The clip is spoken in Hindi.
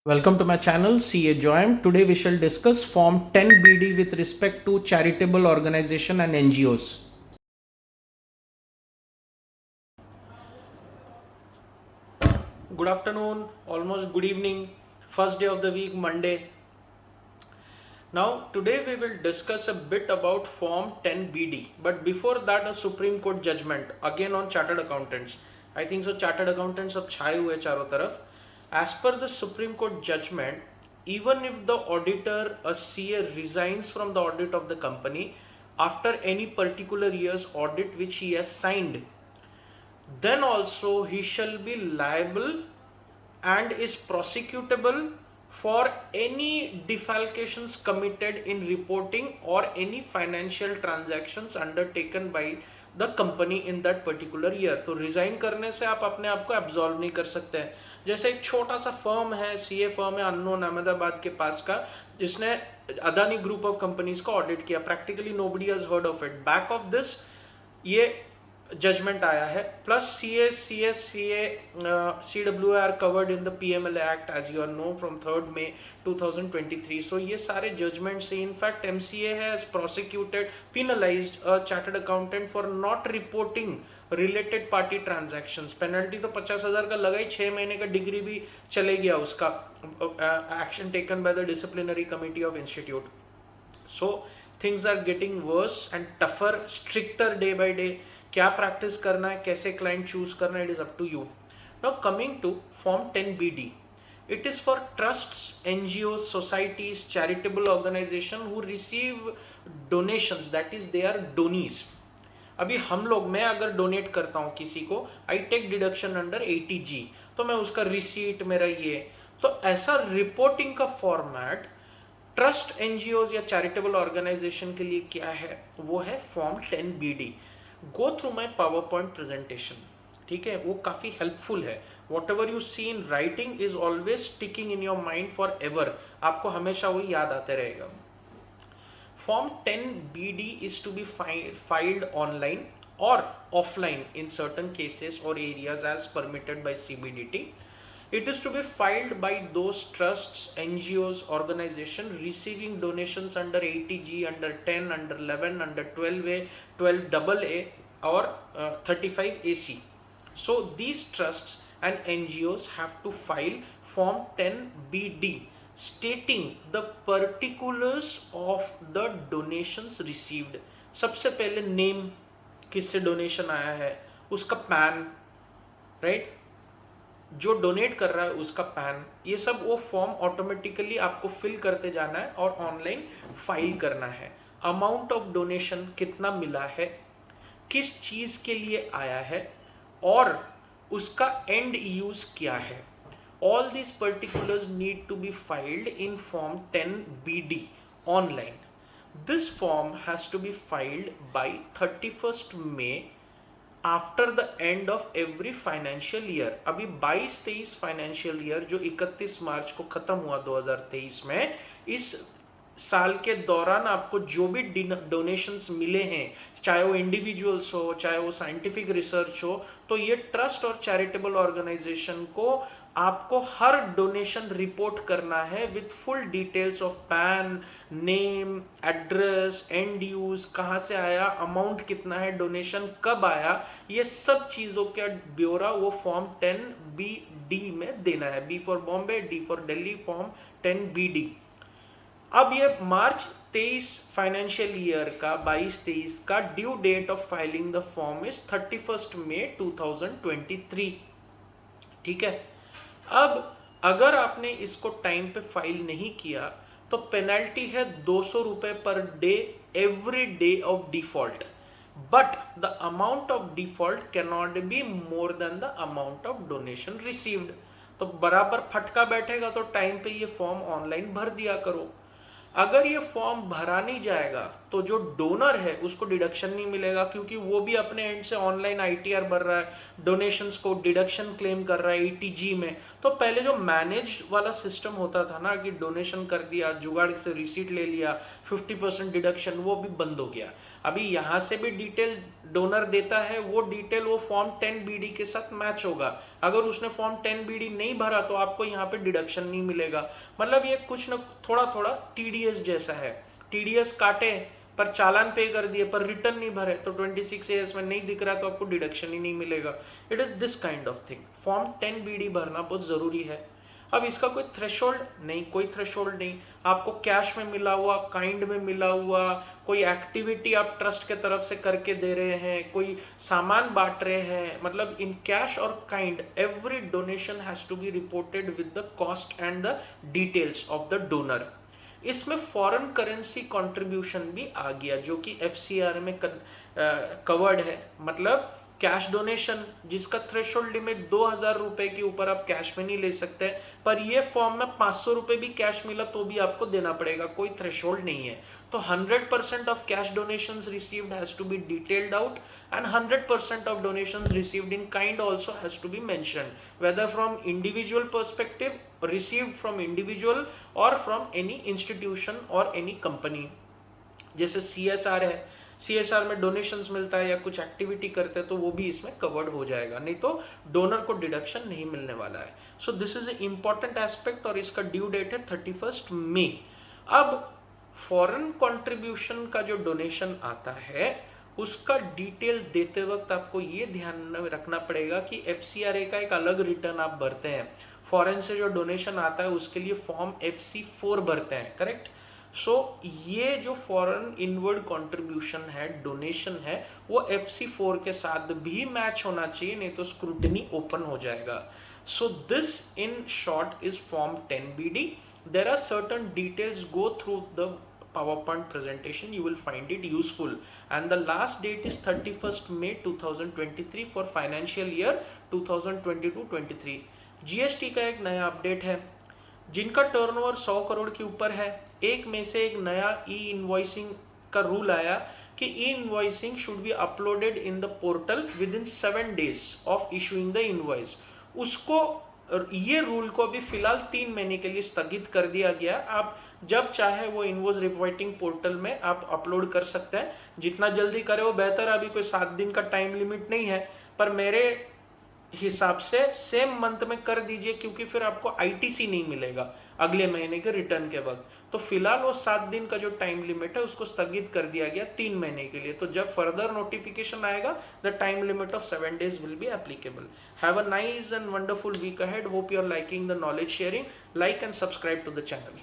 Welcome to my channel CA Joyam. Today we shall discuss Form 10BD with respect to charitable organization and NGOs. Good afternoon, almost good evening, first day of the week, Monday. Now today we will discuss a bit about Form 10BD, but before that a Supreme Court judgment again on chartered accountants. I think so chartered accountants अब छाए हुए चारों तरफ. As per the Supreme Court judgment, even if the auditor, a CA, resigns from the audit of the company after any particular year's audit which he has signed, then also he shall be liable and is prosecutable for any defalcations committed in reporting or any financial transactions undertaken by the company in that particular year. तो रिजाइन करने से आप अपने आप को एब्जॉल्व नहीं कर सकते हैं. जैसे एक छोटा सा फर्म है, सीए फर्म है अननोन अहमदाबाद के पास का, जिसने अदानी ग्रुप ऑफ कंपनीज का ऑडिट किया. Practically nobody has heard of it. Back of this ये जजमेंट आया है. Plus CWA are covered in the PMLA act as you all know from 3rd May 2023. So ये सारे जजमेंट से in fact MCA has prosecuted penalised a chartered accountant for not reporting related party transactions. Penalty तो 50,000 का लगा ही, 6 महीने का डिग्री भी चले गया उसका. Action taken by the disciplinary committee of institute. So things are getting worse and tougher, stricter day by day. क्या प्रैक्टिस करना है, कैसे क्लाइंट चूज करना है, it is up to you. Now coming to form 10BD, it is for trusts, NGOs, societies, charitable organization who receive donations, that is they are donees. अभी हम लोग, मैं अगर डोनेट करता हूं किसी को, I take deduction under 80G, तो मैं उसका रिसीट मेरा ये, तो ऐसा रिपोर्टिंग का फॉर्मेट ट्रस्ट, एनजीओज या चैरिटेबल ऑर्गेनाइजेशन के लिए क्या है, वो है form 10BD. Go through my PowerPoint presentation. ठीक है, वो काफी हेल्पफुल है. Whatever you see in writing is always sticking in your mind forever. आपको हमेशा वो याद आते रहेगा. Form 10BD is to be filed online or offline in certain cases or areas as permitted by CBDT. It is to be filed by those trusts, NGOs, organizations receiving donations under 80G, under 10, under 11, under 12A, 12AA or 35AC. So these trusts and NGOs have to file Form 10BD stating the particulars of the donations received. सबसे पहले नेम, किससे डोनेशन आया है, उसका पैन, राइट, जो डोनेट कर रहा है उसका पैन, ये सब वो फॉर्म ऑटोमेटिकली आपको फिल करते जाना है और ऑनलाइन फाइल करना है. अमाउंट ऑफ डोनेशन कितना मिला है, किस चीज के लिए आया है और उसका एंड यूज क्या है. All these particulars need to be filed in Form 10BD online. This form has to be filed by 31st May after the end of every financial year. अभी 22-23 फाइनेंशियल ईयर जो 31 मार्च को खत्म हुआ 2023 में, इस साल के दौरान आपको जो भी डोनेशंस मिले हैं, चाहे वो इंडिविजुअल्स हो, चाहे वो साइंटिफिक रिसर्च हो, तो ये ट्रस्ट और चैरिटेबल ऑर्गेनाइजेशन को आपको हर डोनेशन रिपोर्ट करना है with full details of pan, name, address, and use, कहां से आया, अमाउंट कितना है, डोनेशन कब आया, ये सब चीजों का ब्यौरा वो फॉर्म 10BD में देना है. B for Bombay, D for Delhi, form 10BD. अब ये मार्च 23 फाइनेंशियल ईयर का 22-23 का due date of filing the form is 31st May 2023. ठीक है. अब अगर आपने इसको टाइम पे फाइल नहीं किया तो पेनल्टी है 200 रुपए per day every day of default. But the amount of default can not be more than the amount of donation received. तो बराबर फटका बैठेगा तो टाइम पे ये फॉर्म ऑनलाइन भर दिया करो. अगर ये फॉर्म भरा नहीं जाएगा तो जो डोनर है उसको डिडक्शन नहीं मिलेगा, क्योंकि वो भी अपने एंड से ऑनलाइन आईटीआर भर रहा है, डोनेशंस को डिडक्शन क्लेम कर रहा है ईटीजी में। तो पहले जो मैनेज वाला सिस्टम होता था ना कि डोनेशन कर दिया, जुगाड़ से रिसीट ले लिया, 50% डिडक्शन, वो भी बंद हो गया। अभी यहां से भी डिटेल डोनर देता है, वो डिटेल वो फॉर्म 10BD के साथ मैच होगा। अगर उसने फॉर्म 10BD नहीं भरा तो आपको यहाँ पे डिडक्शन नहीं मिलेगा। मतलब ये कुछ ना थोड़ा थोड़ा टीडीएस जैसा है, टीडीएस काटे पर चालान पे कर दिए पर रिटर्न नहीं भरे तो 26AS में नहीं दिख रहा तो आपको डिडक्शन ही नहीं मिलेगा। It is this kind of thing. Form 10BD भरना बहुत जरूरी है। अब इसका कोई थ्रेशोल्ड नहीं, कोई थ्रेशोल्ड नहीं। आपको कैश में मिला हुआ, काइंड में मिला हुआ, कोई एक्टिविटी आप ट्रस्ट के तरफ से करके दे रहे हैं, कोई सामान बांट रहे हैं, मतलब इन कैश और kind every donation has to be reported with the cost and the details of the donor. इसमें फॉरेन करेंसी कंट्रीब्यूशन भी आ गया जो कि एफसीआर में कवर्ड है। मतलब कैश डोनेशन जिसका थ्रेशोल्ड लिमिट 2000 रुपए के ऊपर आप कैश में नहीं ले सकते, पर ये फॉर्म में 500 रुपए भी कैश मिला तो भी आपको देना पड़ेगा, कोई थ्रेशोल्ड नहीं है। तो 100% of cash donations received has to be detailed out, and 100% of donations received in kind also has to be mentioned, whether from individual perspective, received from individual or from any institution or any company। जैसे CSR है, CSR में डोनेशंस मिलता है या कुछ एक्टिविटी करते हैं तो वो भी इसमें कवर्ड हो जाएगा, नहीं तो डोनर को डिडक्शन नहीं मिलने वाला है। So this is a important aspect और इसका ड्यू डेट है 31 मई। अब फॉरेन कंट्रीब्यूशन का जो डोनेशन आता है उसका डिटेल देते वक्त आपको ये ध्यान में रखना पड़ेगा कि एफसीआरए का एक अलग रिटर्न आप भरते हैं। फॉरेन से जो डोनेशन आता है उसके लिए फॉर्म FC4 भरते हैं, करेक्ट। सो ये जो फॉरेन इनवर्ड कंट्रीब्यूशन है, डोनेशन है, वो FC4 के साथ भी मैच होना चाहिए, नहीं तो स्क्रूटनी ओपन हो जाएगा। So this in short is form 10BD। There are certain details, go through the PowerPoint presentation, you will find it useful, and the last date is 31st May 2023 for financial year 2022-23। GST का एक नया अपडेट है। जिनका टर्नओवर 100 करोड़ के ऊपर है, एक में से एक नया ई-इनवॉइसिंग का रूल आया कि e-invoicing should be uploaded in the portal within 7 days of issuing the invoice. उसको, ये रूल को अभी फिलहाल 3 महीने के लिए स्थगित कर दिया गया। आप जब चाहे वो इनवॉइस रिपोर्टिंग पोर्टल में आप अपलोड कर सकते हैं, जितना जल्दी करें वो बेहतर। अभी कोई 7 दिन का टाइम लिमिट नहीं है, पर मेरे हिसाब से सेम मंथ में कर दीजिए, क्योंकि फिर आपको आईटीसी नहीं मिलेगा अगले महीने के रिटर्न के वक्त। तो फिलहाल वो 7 दिन का जो टाइम लिमिट है उसको स्थगित कर दिया गया 3 महीने के लिए। तो जब फर्दर नोटिफिकेशन आएगा the time limit of 7 days will be applicable. Have a nice and wonderful week ahead. Hope you are liking the knowledge sharing. Like and subscribe to the channel.